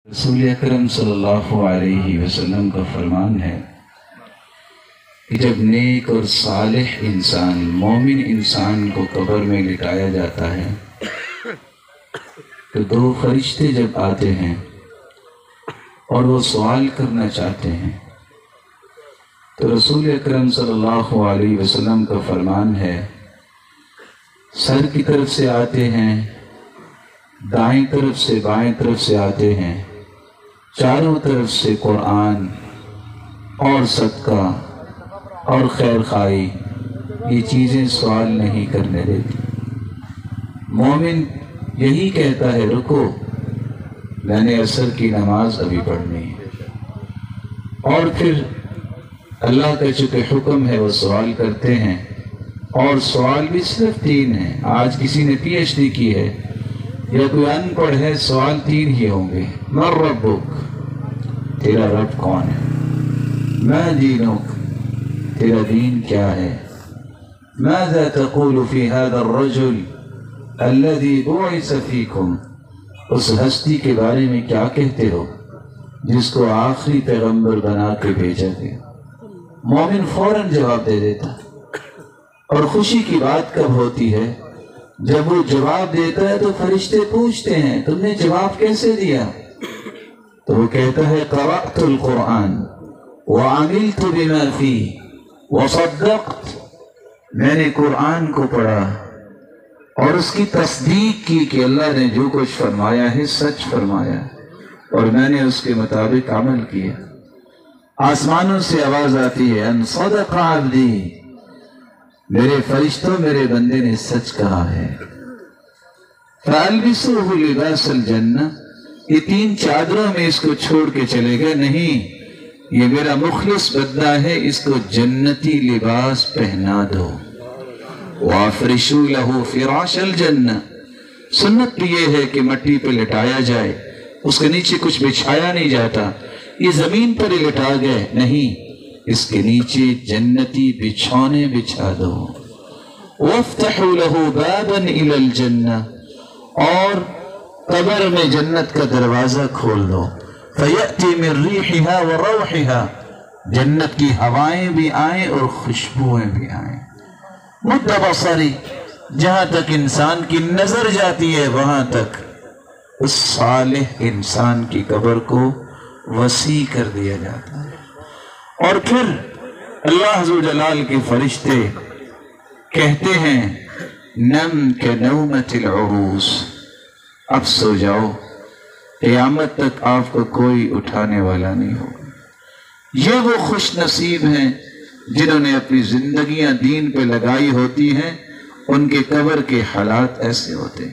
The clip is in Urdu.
رسول اکرم صلی اللہ علیہ وسلم کا فرمان ہے کہ جب نیک اور صالح انسان مومن انسان کو قبر میں لٹایا جاتا ہے تو دو فرشتے جب آتے ہیں اور وہ سوال کرنا چاہتے ہیں تو رسول اکرم صلی اللہ علیہ وسلم کا فرمان ہے سر کی طرف سے آتے ہیں، دائیں طرف سے بائیں طرف سے آتے ہیں، چاروں طرف سے قرآن اور صدقہ اور خیر خواہی یہ چیزیں سوال نہیں کرنے دیتی۔ مومن یہی کہتا ہے رکو، میں نے عصر کی نماز ابھی پڑھنی ہے، اور پھر اللہ کا چونکہ حکم ہے وہ سوال کرتے ہیں، اور سوال بھی صرف تین ہیں۔ آج کسی نے پی ایچ ڈی کی ہے یا کوئی ان پڑھ ہے، سوال تین ہی ہوں گے۔ من ربک، تیرا رب کون ہے؟ ما دینک، تیرا دین کیا ہے؟ ماذا تقول فی هذا الرجل الذي بعث فیکم، اس ہستی کے بارے میں کیا کہتے ہو جس کو آخری پیغمبر بنا کے بھیجا گیا؟ مومن فوراً جواب دے دیتا، اور خوشی کی بات کب ہوتی ہے؟ جب وہ جواب دیتا ہے تو فرشتے پوچھتے ہیں تم نے جواب کیسے دیا؟ تو وہ کہتا ہے قرأت القرآن وعملت بما فیہ وصدقت، میں نے قرآن کو پڑھا اور اس کی تصدیق کی کہ اللہ نے جو کچھ فرمایا ہے سچ فرمایا، اور میں نے اس کے مطابق عمل کیا۔ آسمانوں سے آواز آتی ہے ان صدق عبدی، میرے فرشتوں میرے بندے نے سچ کہا ہے۔ فَأَلْبِسُوهُ لِبَاسَ الْجَنَّةِ، یہ تین چادروں میں اس کو چھوڑ کے چلے گئے، نہیں یہ میرا مخلص بندہ ہے، اس کو جنتی لباس پہنا دو۔ وَافْرِشُوا لَهُ فِرَاشَ الْجَنَّةِ، سنت بھی یہ ہے کہ مٹی پہ لٹایا جائے، اس کے نیچے کچھ بچھایا نہیں جاتا، یہ زمین پر ہی لٹا گئے، نہیں اس کے نیچے جنتی بچھونے بچھا دو۔ وَافْتَحُوا لَهُ بَابًا إِلَى الْجَنَّةِ، اور قبر میں جنت کا دروازہ کھول دو۔ فَيَأْتِي مِن رِّيحِهَا وَرَوْحِهَا، جنت کی ہوائیں بھی آئیں اور خوشبوئیں بھی آئیں۔ مد بصری، جہاں تک انسان کی نظر جاتی ہے وہاں تک اس صالح انسان کی قبر کو وسیع کر دیا جاتا ہے، اور پھر اللہ ذو جلال کے فرشتے کہتے ہیں نم کنومۃ العروس، اب سو جاؤ، قیامت تک آپ کو کوئی اٹھانے والا نہیں ہوگا۔ یہ وہ خوش نصیب ہیں جنہوں نے اپنی زندگیاں دین پہ لگائی ہوتی ہیں، ان کے قبر کے حالات ایسے ہوتے ہیں۔